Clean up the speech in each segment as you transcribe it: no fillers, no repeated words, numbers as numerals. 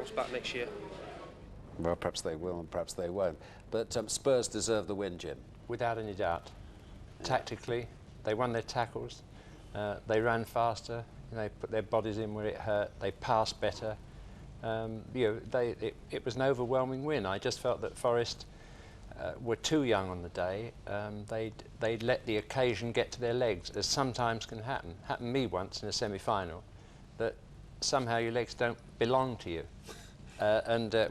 bounce back next year. Well, perhaps they will and perhaps they won't. But Spurs deserve the win, Jim. Without any doubt. Tactically, they won their tackles. They ran faster. They put their bodies in where it hurt. They passed better. It was an overwhelming win. I just felt that Forest were too young on the day. They'd let the occasion get to their legs, as sometimes can happen. Happened to me once in a semi-final, that somehow your legs don't belong to you.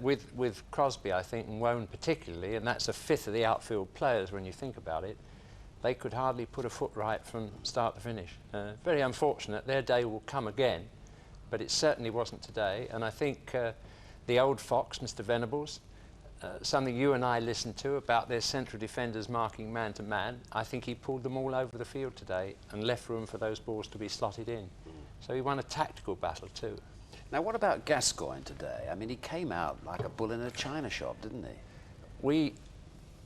With Crosby, I think, and Wone particularly, and that's a fifth of the outfield players when you think about it, they could hardly put a foot right from start to finish. Very unfortunate. Their day will come again, but it certainly wasn't today. And I think the old fox, Mr. Venables, something you and I listened to about their central defenders marking man to man, I think he pulled them all over the field today and left room for those balls to be slotted in. So he won a tactical battle too. Now, what about Gascoigne today? I mean, he came out like a bull in a china shop, didn't he? We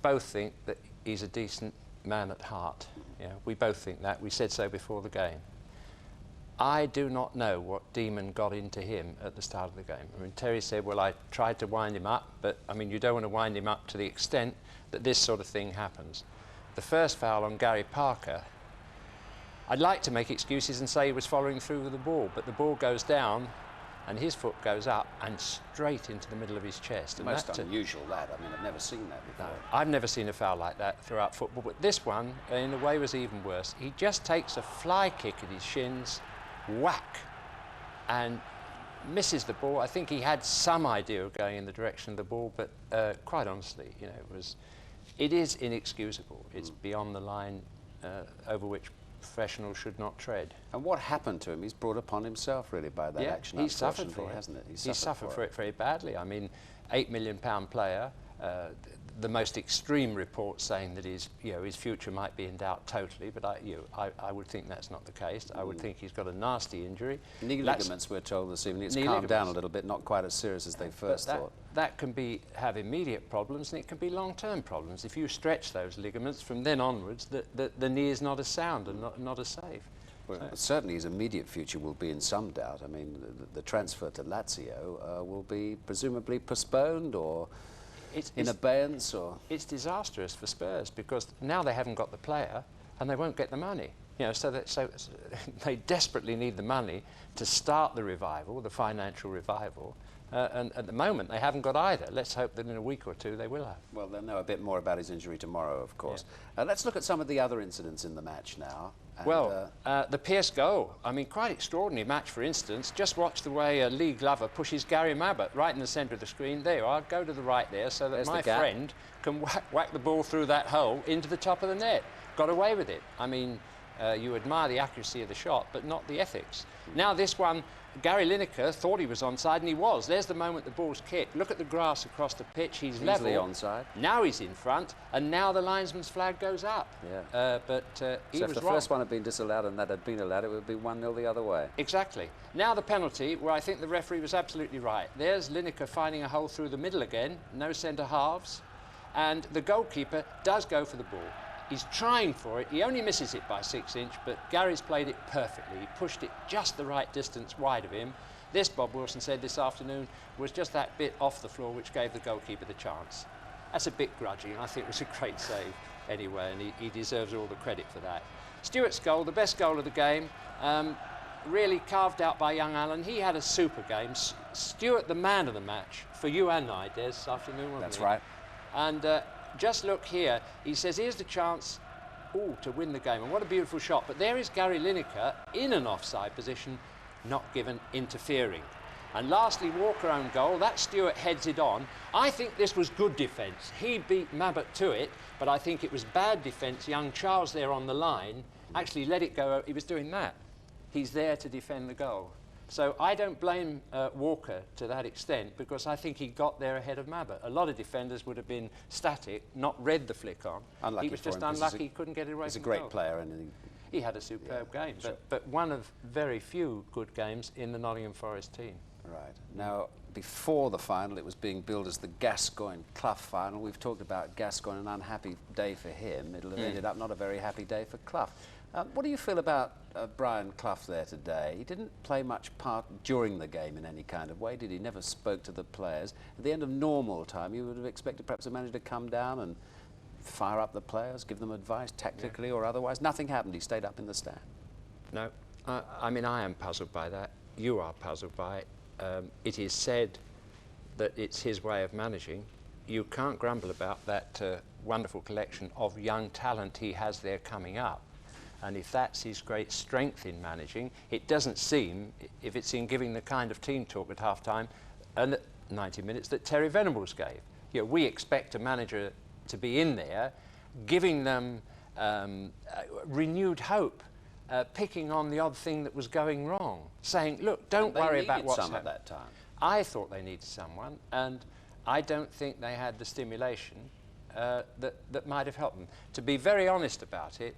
both think that he's a decent man at heart. Yeah, we both think that. We said so before the game. I do not know what demon got into him at the start of the game. I mean, Terry said, well, I tried to wind him up, but, I mean, you don't want to wind him up to the extent that this sort of thing happens. The first foul on Gary Parker, I'd like to make excuses and say he was following through with the ball, but the ball goes down and his foot goes up and straight into the middle of his chest. And most unusual, that. I mean, I've never seen that before. No, I've never seen a foul like that throughout football, but this one, in a way, was even worse. He just takes a fly kick at his shins, whack, and misses the ball. I think he had some idea of going in the direction of the ball, but quite honestly, you know, it is inexcusable. It's beyond the line over which professionals should not tread. And what happened to him? He's brought upon himself, really, by that action. He's suffered for it, hasn't it? He's suffered for it very badly. I mean, £8 million player. The most extreme reports saying that his future might be in doubt totally, but I would think that's not the case. I would think he's got a nasty injury. Knee ligaments, we're told this evening. It's calmed down a little bit, not quite as serious as they first thought. That can have immediate problems, and it can be long-term problems. If you stretch those ligaments from then onwards, the knee is not as sound and not as safe. Well, certainly his immediate future will be in some doubt. I mean, the transfer to Lazio will be presumably postponed or in abeyance, or it's disastrous for Spurs because now they haven't got the player and they won't get the money. You know, so they desperately need the money to start the revival, the financial revival. And at the moment, they haven't got either. Let's hope that in a week or two they will have. Well, they'll know a bit more about his injury tomorrow, of course. Yeah. Let's look at some of the other incidents in the match now. And, well, the Pierce goal. I mean, quite extraordinary match, for instance. Just watch the way Lee Glover pushes Gary Mabbott right in the centre of the screen. There you are. Go to the right there so that my friend can whack the ball through that hole into the top of the net. Got away with it. I mean, you admire the accuracy of the shot, but not the ethics. Now this one, Gary Lineker thought he was onside, and he was. There's the moment the ball's kicked. Look at the grass across the pitch. He's level. Onside. Now he's in front, and now the linesman's flag goes up. Yeah. But he was if the wrong. first one had been disallowed and that had been allowed, it would be 1-0 the other way. Exactly. Now the penalty, where I think the referee was absolutely right. There's Lineker finding a hole through the middle again. No centre halves. And the goalkeeper does go for the ball. He's trying for it. He only misses it by 6 inches, but Gary's played it perfectly. He pushed it just the right distance wide of him. This, Bob Wilson said this afternoon, was just that bit off the floor which gave the goalkeeper the chance. That's a bit grudging. I think it was a great save anyway, and he deserves all the credit for that. Stewart's goal, the best goal of the game, really carved out by young Allen. He had a super game. Stewart, the man of the match, for you and I, Des, this afternoon, wasn't That's he? right. And just look here. He says, here's the chance to win the game. And what a beautiful shot. But there is Gary Lineker in an offside position, not given interfering. And lastly, Walker own goal. That Stewart heads it on. I think this was good defence. He beat Mabbott to it, but I think it was bad defence. Young Charles there on the line actually let it go. He was doing that. He's there to defend the goal. So I don't blame Walker to that extent, because I think he got there ahead of Mabbott. A lot of defenders would have been static, not read the flick on. Unlucky he was just unlucky he couldn't get it away. He's a great player, and he had a superb game, but one of very few good games in the Nottingham Forest team. Right. Now, before the final, it was being billed as the Gascoigne-Clough final. We've talked about Gascoigne, an unhappy day for him. It'll have ended up not a very happy day for Clough. What do you feel about Brian Clough there today? He didn't play much part during the game in any kind of way, did he? Never spoke to the players. At the end of normal time, you would have expected perhaps a manager to come down and fire up the players, give them advice, tactically or otherwise. Nothing happened. He stayed up in the stand. No. I mean, I am puzzled by that. You are puzzled by it. It is said that it's his way of managing. You can't grumble about that wonderful collection of young talent he has there coming up. And if that's his great strength in managing, it doesn't seem, if it's in giving the kind of team talk at half-time and at 90 minutes that Terry Venables gave. You know, we expect a manager to be in there, giving them renewed hope, picking on the odd thing that was going wrong, saying, look, don't worry about what's happening. At that time. I thought they needed someone, and I don't think they had the stimulation that might have helped them. To be very honest about it,